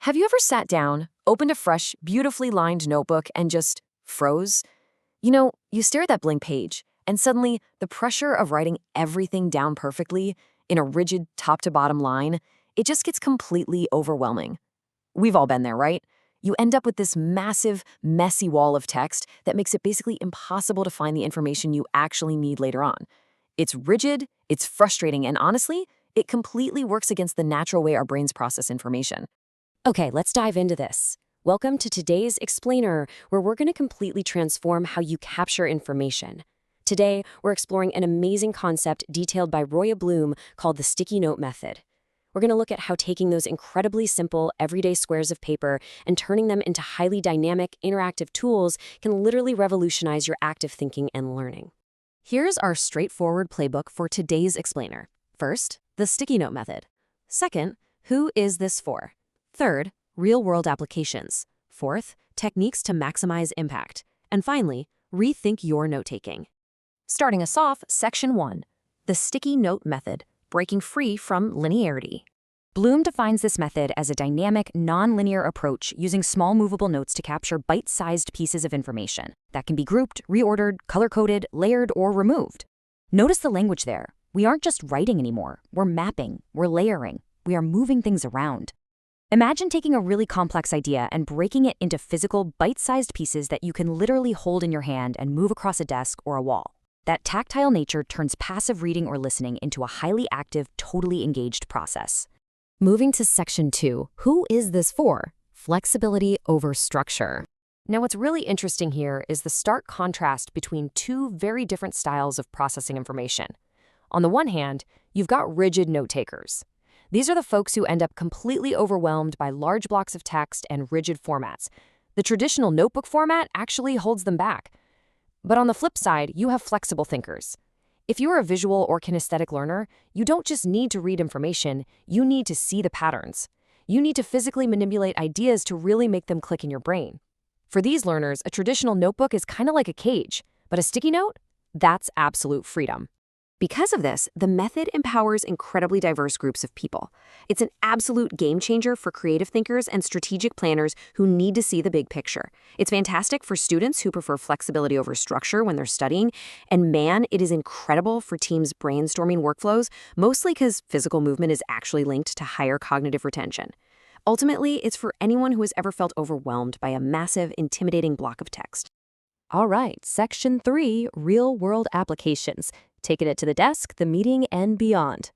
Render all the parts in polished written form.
Have you ever sat down, opened a fresh, beautifully lined notebook, and just froze? You stare at that blank page, and suddenly the pressure of writing everything down perfectly in a rigid top to bottom line, it just gets completely overwhelming. We've all been there, right? You end up with this massive, messy wall of text that makes it basically impossible to find the information you actually need later on. It's rigid, it's frustrating, and honestly, it completely works against the natural way our brains process information. Okay, let's dive into this. Welcome to today's Explainer, where we're going to completely transform how you capture information. Today, we're exploring an amazing concept detailed by Roya called the sticky note method. We're going to look at how taking those incredibly simple, everyday squares of paper and turning them into highly dynamic, interactive tools can literally revolutionize your active thinking and learning. Here's our straightforward playbook for today's Explainer. First, the sticky note method. Second, who is this for? Third, real-world applications. Fourth, techniques to maximize impact. And finally, rethink your note-taking. Starting us off, Section 1, the sticky note method, breaking free from linearity. Bloom defines this method as a dynamic, non-linear approach using small movable notes to capture bite-sized pieces of information that can be grouped, reordered, color-coded, layered, or removed. Notice the language there. We aren't just writing anymore. We're mapping, we're layering, we are moving things around. Imagine taking a really complex idea and breaking it into physical, bite-sized pieces that you can literally hold in your hand and move across a desk or a wall. That tactile nature turns passive reading or listening into a highly active, totally engaged process. Moving to Section 2, who is this for? Flexibility over structure. Now, what's really interesting here is the stark contrast between two very different styles of processing information. On the one hand, you've got rigid note-takers. These are the folks who end up completely overwhelmed by large blocks of text and rigid formats. The traditional notebook format actually holds them back. But on the flip side, you have flexible thinkers. If you're a visual or kinesthetic learner, you don't just need to read information, you need to see the patterns. You need to physically manipulate ideas to really make them click in your brain. For these learners, a traditional notebook is kind of like a cage, but a sticky note? That's absolute freedom. Because of this, the method empowers incredibly diverse groups of people. It's an absolute game changer for creative thinkers and strategic planners who need to see the big picture. It's fantastic for students who prefer flexibility over structure when they're studying. And man, it is incredible for teams' brainstorming workflows, mostly because physical movement is actually linked to higher cognitive retention. Ultimately, it's for anyone who has ever felt overwhelmed by a massive, intimidating block of text. All right, Section 3, real-world applications. Taking it to the desk, the meeting, and beyond.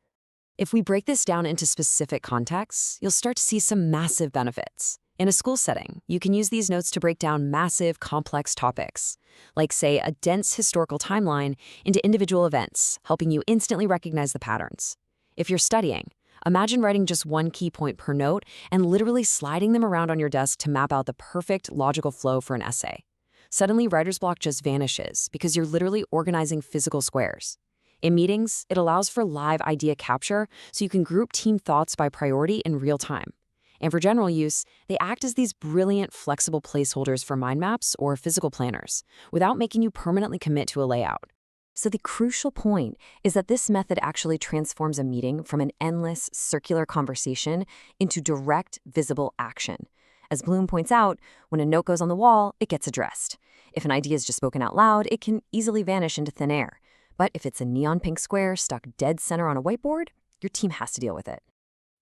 If we break this down into specific contexts, you'll start to see some massive benefits. In a school setting, you can use these notes to break down massive, complex topics, like, say, a dense historical timeline into individual events, helping you instantly recognize the patterns. If you're studying, imagine writing just one key point per note and literally sliding them around on your desk to map out the perfect logical flow for an essay. Suddenly, writer's block just vanishes because you're literally organizing physical squares. In meetings, it allows for live idea capture so you can group team thoughts by priority in real time. And for general use, they act as these brilliant, flexible placeholders for mind maps or physical planners without making you permanently commit to a layout. So the crucial point is that this method actually transforms a meeting from an endless, circular conversation into direct, visible action. As Bloom points out, when a note goes on the wall, it gets addressed. If an idea is just spoken out loud, it can easily vanish into thin air. But if it's a neon pink square stuck dead center on a whiteboard, your team has to deal with it.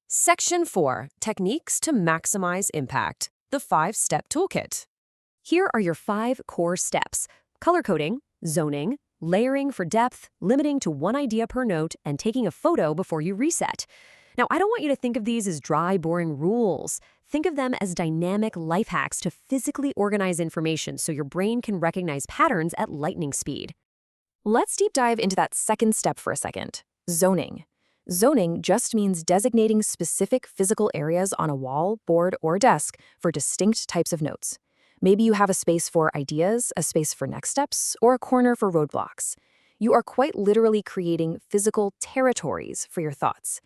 Section 4, techniques to maximize impact, the 5-step toolkit. Here are your 5 core steps: color coding, zoning, layering for depth, limiting to one idea per note, and taking a photo before you reset. Now, I don't want you to think of these as dry, boring rules. Think of them as dynamic life hacks to physically organize information so your brain can recognize patterns at lightning speed. Let's deep dive into that second step for a second, zoning. Zoning just means designating specific physical areas on a wall, board, or desk for distinct types of notes. Maybe you have a space for ideas, a space for next steps, or a corner for roadblocks. You are quite literally creating physical territories for your thoughts.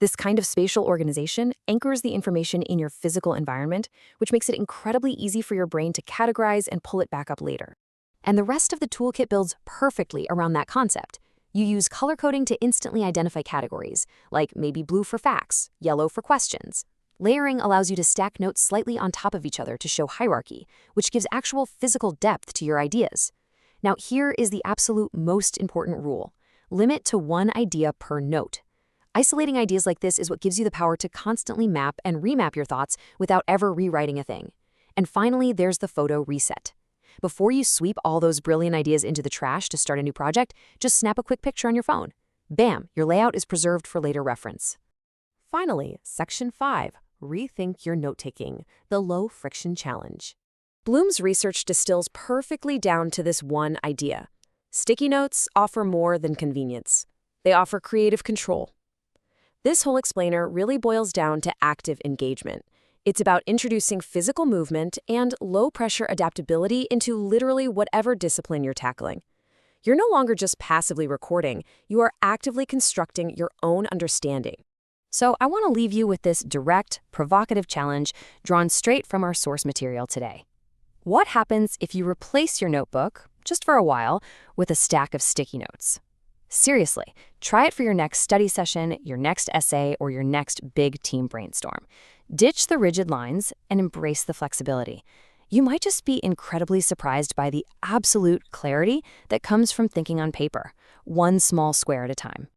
This kind of spatial organization anchors the information in your physical environment, which makes it incredibly easy for your brain to categorize and pull it back up later. And the rest of the toolkit builds perfectly around that concept. You use color coding to instantly identify categories, like maybe blue for facts, yellow for questions. Layering allows you to stack notes slightly on top of each other to show hierarchy, which gives actual physical depth to your ideas. Now, here is the absolute most important rule. Limit to one idea per note. Isolating ideas like this is what gives you the power to constantly map and remap your thoughts without ever rewriting a thing. And finally, there's the photo reset. Before you sweep all those brilliant ideas into the trash to start a new project, just snap a quick picture on your phone. Bam, your layout is preserved for later reference. Finally, Section 5, Rethink Your Note-Taking, the Low Friction Challenge. Bloom's research distills perfectly down to this one idea. Sticky notes offer more than convenience. They offer creative control. This whole explainer really boils down to active engagement. It's about introducing physical movement and low-pressure adaptability into literally whatever discipline you're tackling. You're no longer just passively recording, you are actively constructing your own understanding. So I want to leave you with this direct, provocative challenge drawn straight from our source material today. What happens if you replace your notebook, just for a while, with a stack of sticky notes? Seriously, try it for your next study session, your next essay, or your next big team brainstorm. Ditch the rigid lines and embrace the flexibility. You might just be incredibly surprised by the absolute clarity that comes from thinking on paper, one small square at a time.